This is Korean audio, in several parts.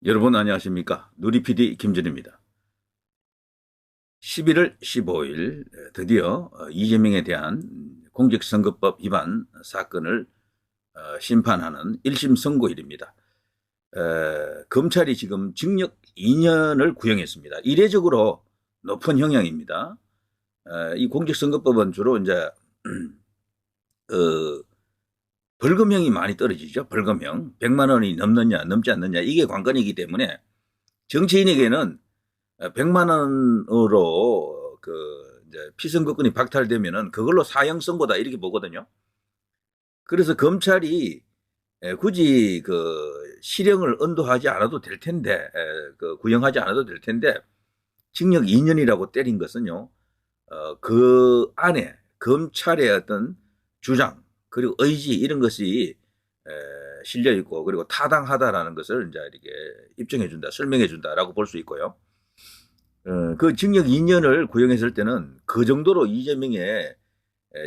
여러분 안녕하십니까? 누리PD 김준입니다. 11월 15일 드디어 이재명에 대한 공직선거법 위반 사건을 심판하는 1심 선고일입니다. 검찰이 지금 징역 2년을 구형했습니다. 이례적으로 높은 형량입니다. 이 공직선거법은 주로 이제 벌금형이 많이 떨어지죠. 벌금형 100만 원이 넘느냐 넘지 않느냐 이게 관건이기 때문에 정치인에게는 100만 원으로 이제 피선거권이 박탈되면은 그걸로 사형 선고다 이렇게 보거든요. 그래서 검찰이 굳이 실형을 언도하지 않아도 될 텐데, 구형하지 않아도 될 텐데 징역 2년이라고 때린 것은요. 그 안에 검찰의 어떤 주장 그리고 의지 이런 것이 실려 있고 그리고 타당하다라는 것을 이제 이렇게 입증해 준다, 설명해 준다라고 볼 수 있고요. 그 징역 2년을 구형했을 때는 그 정도로 이재명의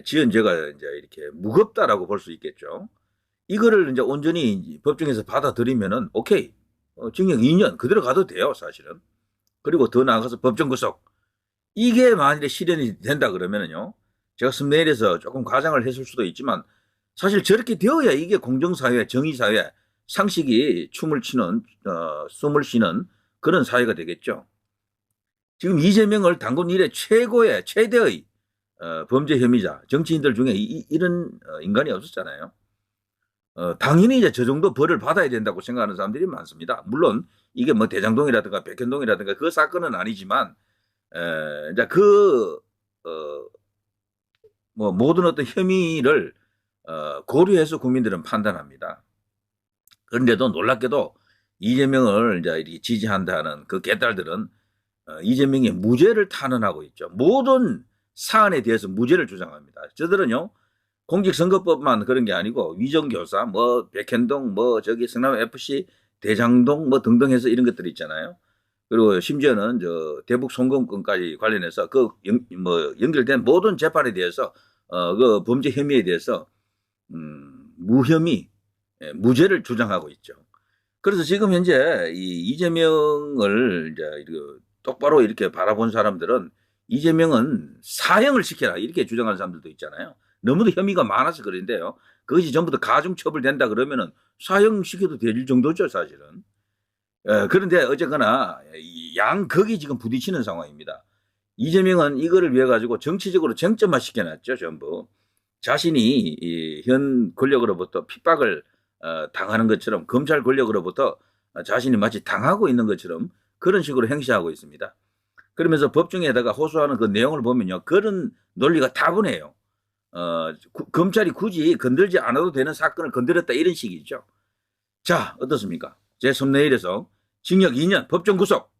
지은 죄가 이제 이렇게 무겁다라고 볼 수 있겠죠. 이거를 이제 온전히 법정에서 받아들이면은 오케이, 징역 2년 그대로 가도 돼요, 사실은. 그리고 더 나아가서 법정 구속. 이게 만일에 실현이 된다 그러면은요, 제가 썸네일에서 조금 과장을 했을 수도 있지만 사실 저렇게 되어야 이게 공정사회, 정의사회, 상식이 춤을 추는, 숨을 쉬는 그런 사회가 되겠죠. 지금 이재명을 당군 이래 최대의 범죄 혐의자, 정치인들 중에 이런 인간이 없었잖아요. 당연히 이제 저 정도 벌을 받아야 된다고 생각하는 사람들이 많습니다. 물론 이게 뭐 대장동이라든가 백현동이라든가 그 사건은 아니지만, 이제 뭐 모든 어떤 혐의를 고려해서 국민들은 판단합니다. 그런데도 놀랍게도 이재명을 이제 이렇게 지지한다는 그 개딸들은 이재명의 무죄를 탄원하고 있죠. 모든 사안에 대해서 무죄를 주장합니다. 저들은요, 공직선거법만 그런 게 아니고 위정교사, 뭐 백현동, 뭐 저기 성남 FC, 대장동 뭐 등등 해서 이런 것들이 있잖아요. 그리고 심지어는 저 대북 송금건까지 관련해서 연결된 모든 재판에 대해서 그 범죄 혐의에 대해서 무혐의, 무죄를 주장하고 있죠. 그래서 지금 현재 이재명을 이제 똑바로 이렇게 바라본 사람들은 이재명은 사형을 시켜라 이렇게 주장하는 사람들도 있잖아요. 너무도 혐의가 많아서 그런데요. 그것이 전부 다 가중처벌된다 그러면은 사형 시켜도 될 정도죠, 사실은. 그런데 어쨌거나 양극이 지금 부딪히는 상황입니다. 이재명은 이거를 위해 가지고 정치적으로 쟁점화 시켜놨죠, 전부. 자신이 현 권력으로부터 핍박을 당하는 것처럼 검찰 권력으로부터 자신이 마치 당하고 있는 것처럼 그런 식으로 행시하고 있습니다. 그러면서 법정에다가 호소하는 그 내용을 보면요, 그런 논리가 다분해요. 검찰이 굳이 건들지 않아도 되는 사건을 건드렸다 이런 식이죠. 자, 어떻습니까? 제 썸네일에서 징역 2년 법정 구속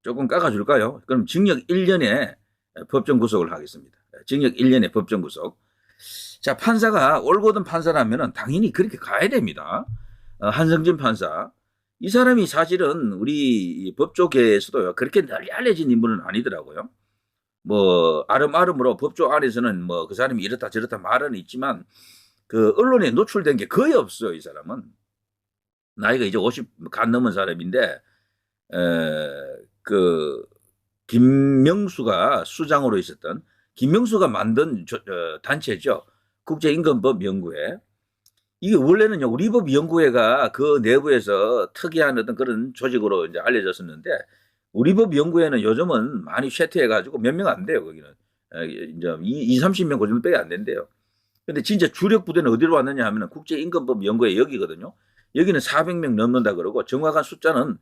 조금 깎아줄까요? 그럼 징역 1년에 법정 구속을 하겠습니다. 징역 1년에 법정 구속. 자, 판사가 올고든 판사라면 당연히 그렇게 가야 됩니다. 한성진 판사. 이 사람이 사실은 우리 법조계에서도요, 그렇게 널리 알려진 인물은 아니더라고요. 뭐, 아름아름으로 법조 안에서는 뭐, 그 사람이 이렇다 저렇다 말은 있지만, 그 언론에 노출된 게 거의 없어요, 이 사람은. 나이가 이제 50 간 넘은 사람인데, 김명수가 수장으로 있었던, 김명수가 만든 단체죠. 국제임금법연구회. 이게 원래는요, 우리법연구회가 그 내부에서 특이한 어떤 그런 조직으로 이제 알려졌었는데, 우리법연구회는 요즘은 많이 쇠퇴해가지고 몇 명 안 돼요, 거기는. 이제 30명 그 정도밖에 안 된대요. 근데 진짜 주력 부대는 어디로 왔느냐 하면 국제임금법연구회 여기거든요. 여기는 400명 넘는다 그러고 정확한 숫자는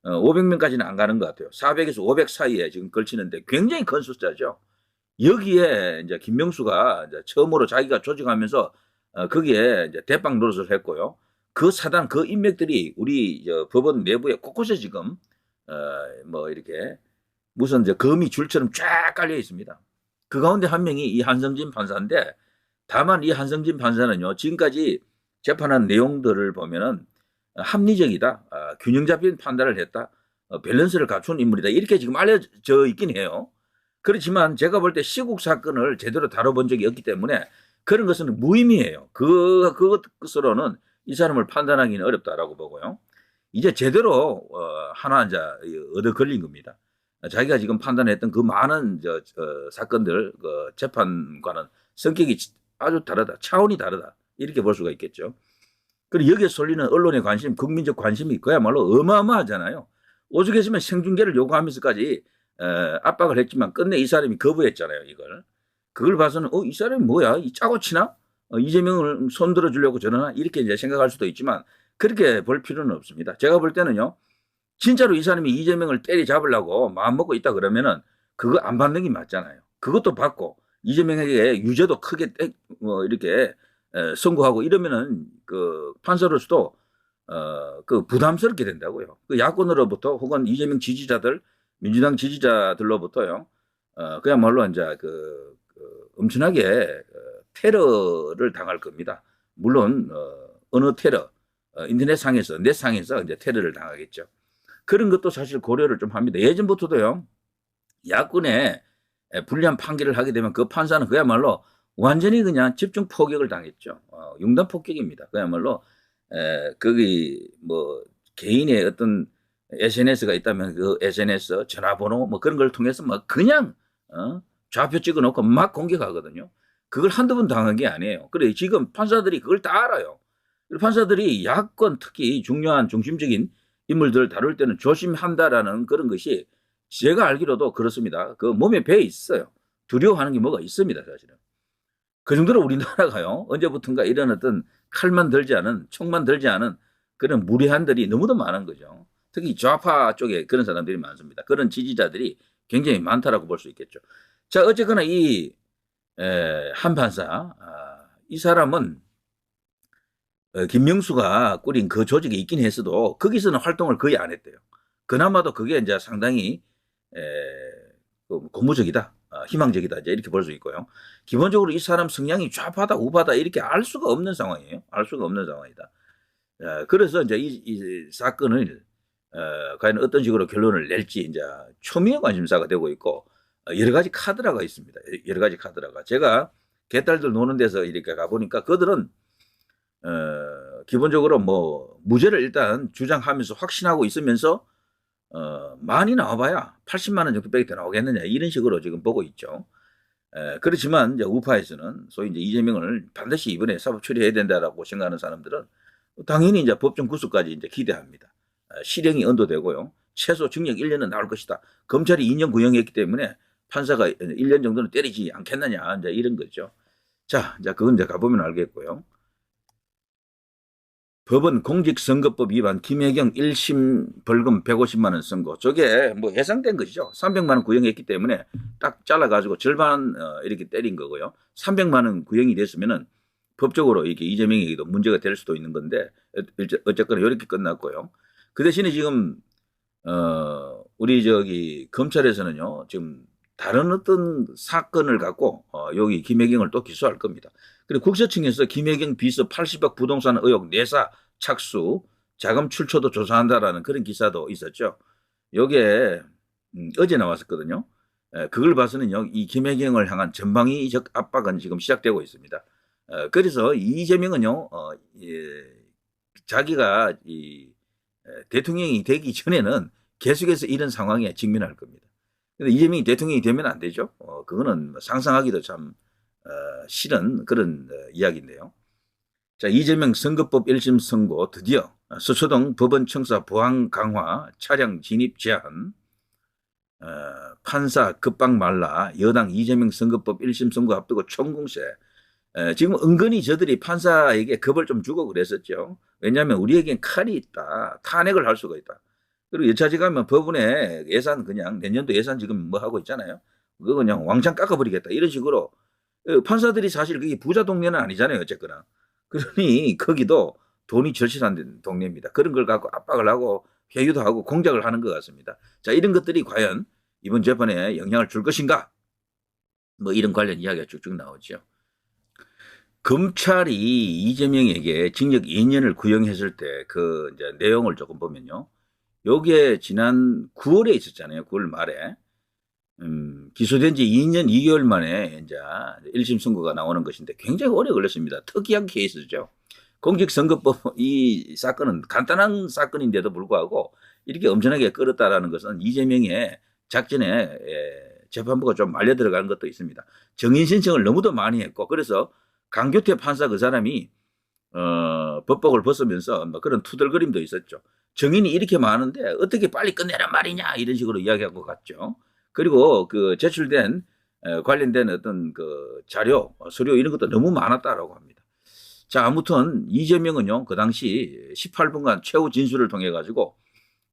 500명까지는 안 가는 것 같아요. 400에서 500 사이에 지금 걸치는데 굉장히 큰 숫자죠. 여기에 이제 김명수가 이제 처음으로 자기가 조직하면서 거기에 이제 대빵 노릇을 했고요. 그 사단, 그 인맥들이 우리 법원 내부에 곳곳에 지금 뭐 이렇게 무슨 이제 거미 줄처럼 쫙 깔려 있습니다. 그 가운데 한 명이 이 한성진 판사인데, 다만 이 한성진 판사는요, 지금까지 재판한 내용들을 보면은 합리적이다, 균형 잡힌 판단을 했다, 밸런스를 갖춘 인물이다 이렇게 지금 알려져 있긴 해요. 그렇지만 제가 볼 때 시국 사건을 제대로 다뤄본 적이 없기 때문에 그런 것은 무의미해요. 그것으로는 이 사람을 판단하기는 어렵다라고 보고요. 이제 제대로 하나 이제 얻어 걸린 겁니다. 자기가 지금 판단했던 그 많은 사건들 재판과는 성격이 아주 다르다. 차원이 다르다. 이렇게 볼 수가 있겠죠. 그리고 여기에 쏠리는 언론의 관심, 국민적 관심이 그야말로 어마어마하잖아요. 오죽했으면 생중계를 요구하면서까지 압박을 했지만 끝내 이 사람이 거부했잖아요. 이걸. 그걸 봐서는 이 사람이 뭐야? 이 짜고 치나? 이재명을 손들어 주려고 저러나? 이렇게 이제 생각할 수도 있지만 그렇게 볼 필요는 없습니다. 제가 볼 때는요. 진짜로 이 사람이 이재명을 때리잡으려고 마음먹고 있다 그러면은 그거 안 받는 게 맞잖아요. 그것도 받고 이재명에게 유죄도 크게 이렇게 선고하고 이러면은 그 판사로서도 그 부담스럽게 된다고요. 그 야권으로부터 혹은 이재명 지지자들, 민주당 지지자들로부터요. 그야말로 이제 엄청나게 테러를 당할 겁니다. 물론 어느 테러, 인터넷상에서 넷상에서 이제 테러를 당하겠죠. 그런 것도 사실 고려를 좀 합니다. 예전부터도요. 야권에 불리한 판결을 하게 되면 그 판사는 그야말로 완전히 그냥 집중 포격을 당했죠. 융단 폭격입니다. 그야말로 거기 뭐 개인의 어떤 SNS가 있다면 그 SNS 전화번호 뭐 그런 걸 통해서 막 그냥 좌표 찍어놓고 막 공격하거든요. 그걸 한두 번 당한 게 아니에요. 그래 지금 판사들이 그걸 다 알아요. 판사들이 야권 특히 중요한 중심적인 인물들을 다룰 때는 조심한다라는 그런 것이 제가 알기로도 그렇습니다. 그 몸에 배에 있어요. 두려워하는 게 뭐가 있습니다, 사실은. 그 정도로 우리나라가요. 언제부턴가 이런 어떤 칼만 들지 않은, 총만 들지 않은 그런 무례한들이 너무도 많은 거죠. 특히 좌파 쪽에 그런 사람들이 많습니다. 그런 지지자들이 굉장히 많다라고 볼 수 있겠죠. 자, 어쨌거나 이 한 판사, 이 사람은 김명수가 꾸린 그 조직이 있긴 했어도 거기서는 활동을 거의 안 했대요. 그나마도 그게 이제 상당히 고무적이다, 희망적이다 이제 이렇게 볼 수 있고요. 기본적으로 이 사람 성향이 좌파다 우파다 이렇게 알 수가 없는 상황이에요. 알 수가 없는 상황이다. 그래서 이제 이 사건을 과연 어떤 식으로 결론을 낼지 이제 초미의 관심사가 되고 있고 여러 가지 카드라가 있습니다. 여러 가지 카드라가 제가 개딸들 노는 데서 이렇게 가 보니까 그들은 기본적으로 뭐 무죄를 일단 주장하면서 확신하고 있으면서 많이 나와봐야 80만 원 정도밖에 더 나오겠느냐 이런 식으로 지금 보고 있죠. 그렇지만 이제 우파에서는 소위 이제 이재명을 반드시 이번에 사법 처리해야 된다라고 생각하는 사람들은 당연히 이제 법정 구속까지 이제 기대합니다. 실형이 언도되고요. 최소 징역 1년은 나올 것이다. 검찰이 2년 구형했기 때문에 판사가 1년 정도는 때리지 않겠느냐 이제 이런 거죠. 자, 이제 그건 이제 가보면 알겠고요. 법원 공직선거법 위반 김혜경 1심 벌금 150만 원 선고. 저게 뭐 예상된 것이죠. 300만 원 구형했기 때문에 딱 잘라가지고 절반 이렇게 때린 거고요. 300만 원 구형이 됐으면은 법적으로 이렇게 이재명에게도 문제가 될 수도 있는 건데 어쨌거나 이렇게 끝났고요. 그 대신에 지금 우리 검찰에서는요 지금 다른 어떤 사건을 갖고 여기 김혜경을 또 기소할 겁니다. 그리고 국세청에서 김혜경 비서 80억 부동산 의혹 내사 착수 자금 출처도 조사한다라는 그런 기사도 있었죠. 요게 어제 나왔었거든요. 그걸 봐서는요 이 김혜경을 향한 전방위적 압박은 지금 시작되고 있습니다. 그래서 이재명은요 자기가 대통령이 되기 전에는 계속해서 이런 상황에 직면할 겁니다. 근데 이재명이 대통령이 되면 안 되죠. 그거는 상상하기도 참 싫은 그런 이야기인데요. 자, 이재명 선거법 1심 선고 드디어 서초동 법원 청사 보안 강화 차량 진입 제한 판사 급박 말라 여당 이재명 선거법 1심 선고 앞두고 총공세. 지금 은근히 저들이 판사에게 겁을 좀 주고 그랬었죠. 왜냐하면 우리에겐 칼이 있다. 탄핵을 할 수가 있다. 그리고 여차지 가면 법원에 예산 그냥 내년도 예산 지금 뭐 하고 있잖아요. 그거 그냥 왕창 깎아버리겠다. 이런 식으로 판사들이 사실 그게 부자 동네는 아니잖아요. 어쨌거나. 그러니 거기도 돈이 절실한 동네입니다. 그런 걸 갖고 압박을 하고 회유도 하고 공작을 하는 것 같습니다. 자, 이런 것들이 과연 이번 재판에 영향을 줄 것인가? 뭐 이런 관련 이야기가 쭉쭉 나오죠. 검찰이 이재명에게 징역 2년을 구형했을 때 그 이제 내용을 조금 보면요. 요게 지난 9월에 있었잖아요. 9월 말에. 기소된 지 2년 2개월 만에 이제 1심 선고가 나오는 것인데 굉장히 오래 걸렸습니다. 특이한 케이스죠. 공직선거법 이 사건은 간단한 사건인데도 불구하고 이렇게 엄청나게 끌었다라는 것은 이재명의 작전에 재판부가 좀 말려 들어가는 것도 있습니다. 정인 신청을 너무도 많이 했고 그래서 강교태 판사 그 사람이 법복을 벗으면서 뭐 그런 투덜거림도 있었죠. 정인이 이렇게 많은데 어떻게 빨리 끝내란 말이냐 이런 식으로 이야기한 것 같죠. 그리고 그 제출된 관련된 어떤 그 자료, 서류 이런 것도 너무 많았다라고 합니다. 자, 아무튼 이재명은요, 그 당시 18분간 최후 진술을 통해 가지고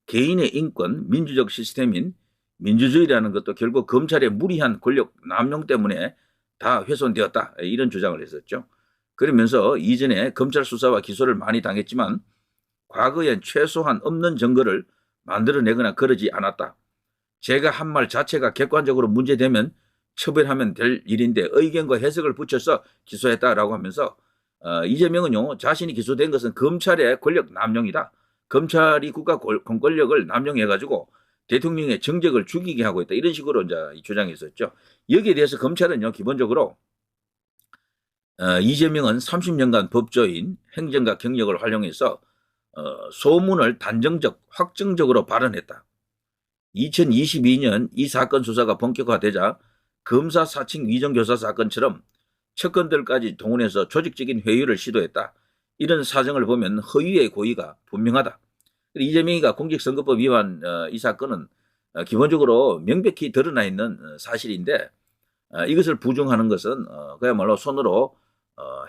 개인의 인권, 민주적 시스템인 민주주의라는 것도 결국 검찰의 무리한 권력 남용 때문에 다 훼손되었다. 이런 주장을 했었죠. 그러면서 이전에 검찰 수사와 기소를 많이 당했지만 과거엔 최소한 없는 증거를 만들어내거나 그러지 않았다. 제가 한 말 자체가 객관적으로 문제되면 처벌하면 될 일인데 의견과 해석을 붙여서 기소했다라고 하면서 이재명은요, 자신이 기소된 것은 검찰의 권력 남용이다. 검찰이 국가 권력을 남용해가지고 대통령의 정적을 죽이게 하고 있다. 이런 식으로 이제 주장했었죠. 여기에 대해서 검찰은요, 기본적으로 이재명은 30년간 법조인, 행정가 경력을 활용해서 소문을 단정적, 확정적으로 발언했다. 2022년 이 사건 수사가 본격화되자 검사 사칭 위정교사 사건처럼 측근들까지 동원해서 조직적인 회유를 시도했다. 이런 사정을 보면 허위의 고의가 분명하다. 이재명이가 공직선거법 위반 이 사건은 기본적으로 명백히 드러나 있는 사실인데 이것을 부정하는 것은 그야말로 손으로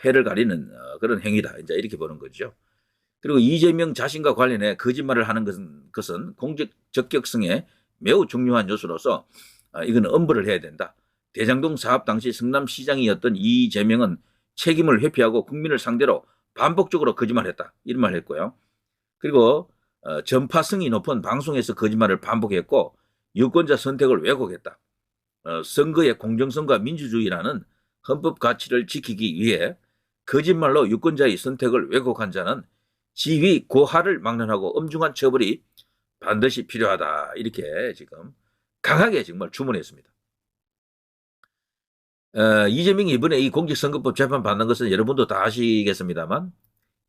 해를 가리는 그런 행위다. 이제 이렇게 보는 거죠. 그리고 이재명 자신과 관련해 거짓말을 하는 것은 공직 적격성에 매우 중요한 요소로서 이건 엄벌을 해야 된다. 대장동 사업 당시 성남시장이었던 이재명은 책임을 회피하고 국민을 상대로 반복적으로 거짓말했다. 이런 말을 했고요. 그리고 전파성이 높은 방송에서 거짓말을 반복했고 유권자 선택을 왜곡했다. 선거의 공정성과 민주주의라는 헌법 가치를 지키기 위해 거짓말로 유권자의 선택을 왜곡한 자는 지위 고하를 막론하고 엄중한 처벌이 반드시 필요하다. 이렇게 지금 강하게 정말 주문했습니다. 이재명이 이번에 이 공직선거법 재판 받는 것은 여러분도 다 아시겠습니다만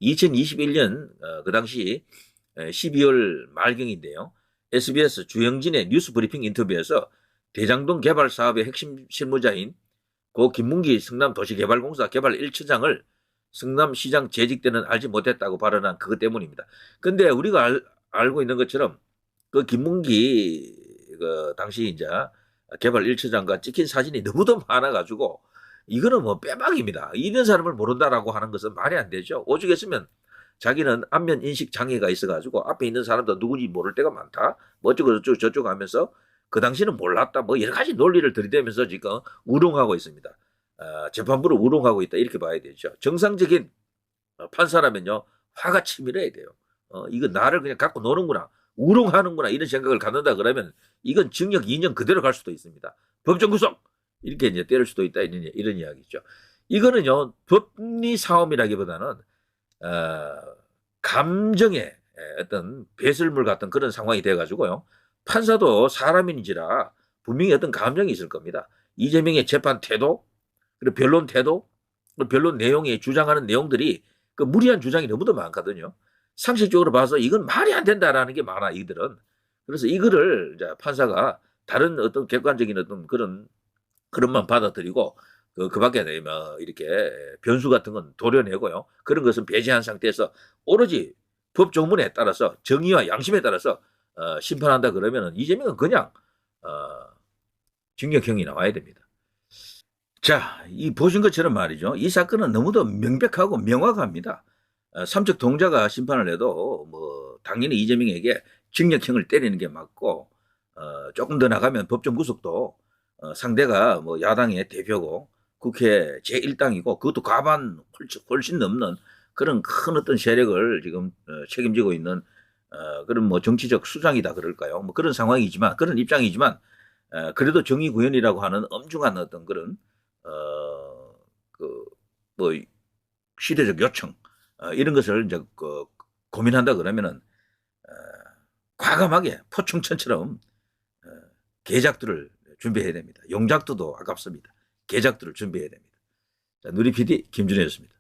2021년 그 당시 12월 말경인데요. SBS 주영진의 뉴스 브리핑 인터뷰에서 대장동 개발 사업의 핵심 실무자인 고 김문기 성남도시개발공사 개발 1처장을 성남시장 재직 때는 알지 못했다고 발언한 그것 때문입니다. 근데 우리가 알고 있는 것처럼 그 김문기 그 당시 이제 개발 1처장과 찍힌 사진이 너무도 많아가지고 이거는 뭐 빼박입니다. 이런 사람을 모른다라고 하는 것은 말이 안 되죠. 오죽했으면 자기는 안면 인식 장애가 있어가지고 앞에 있는 사람도 누군지 모를 때가 많다. 뭐 어쩌고 저쩌고 하면서 그 당시는 몰랐다. 뭐 여러 가지 논리를 들이대면서 지금 우롱하고 있습니다. 재판부를 우롱하고 있다. 이렇게 봐야 되죠. 정상적인 판사라면요. 화가 치밀어야 돼요. 이거 나를 그냥 갖고 노는구나. 우롱하는구나. 이런 생각을 갖는다 그러면 이건 징역 2년 그대로 갈 수도 있습니다. 법정 구속! 이렇게 이제 때릴 수도 있다. 이런 이야기죠. 이거는요. 법리 싸움이라기보다는 감정의 어떤 배설물 같은 그런 상황이 돼가지고요. 판사도 사람인지라 분명히 어떤 감정이 있을 겁니다. 이재명의 재판 태도, 그리고 변론 태도, 그리고 변론 내용에 주장하는 내용들이 그 무리한 주장이 너무도 많거든요. 상식적으로 봐서 이건 말이 안 된다라는 게 많아, 이들은. 그래서 이거를 이제 판사가 다른 어떤 객관적인 어떤 그런만 받아들이고 그 밖에 뭐 이렇게 변수 같은 건 도려내고요. 그런 것은 배제한 상태에서 오로지 법 조문에 따라서 정의와 양심에 따라서 심판한다 그러면은 이재명은 그냥 징역형이 나와야 됩니다. 자, 이 보신 것처럼 말이죠. 이 사건은 너무도 명백하고 명확합니다. 삼척 동자가 심판을 해도 뭐 당연히 이재명에게 징역형을 때리는 게 맞고 조금 더 나가면 법정 구속도 상대가 뭐 야당의 대표고 국회 제1당이고 그것도 과반 훨씬 넘는 그런 큰 어떤 세력을 지금 책임지고 있는 그런 뭐 정치적 수장이다 그럴까요? 뭐 그런 상황이지만 그런 입장이지만 그래도 정의구현이라고 하는 엄중한 어떤 그런 그 뭐 시대적 요청 이런 것을 이제 고민한다 그러면은 과감하게 포충천처럼 계작들을 준비해야 됩니다. 용작도도 아깝습니다. 계작들을 준비해야 됩니다. 자, 누리 PD 김준혜였습니다.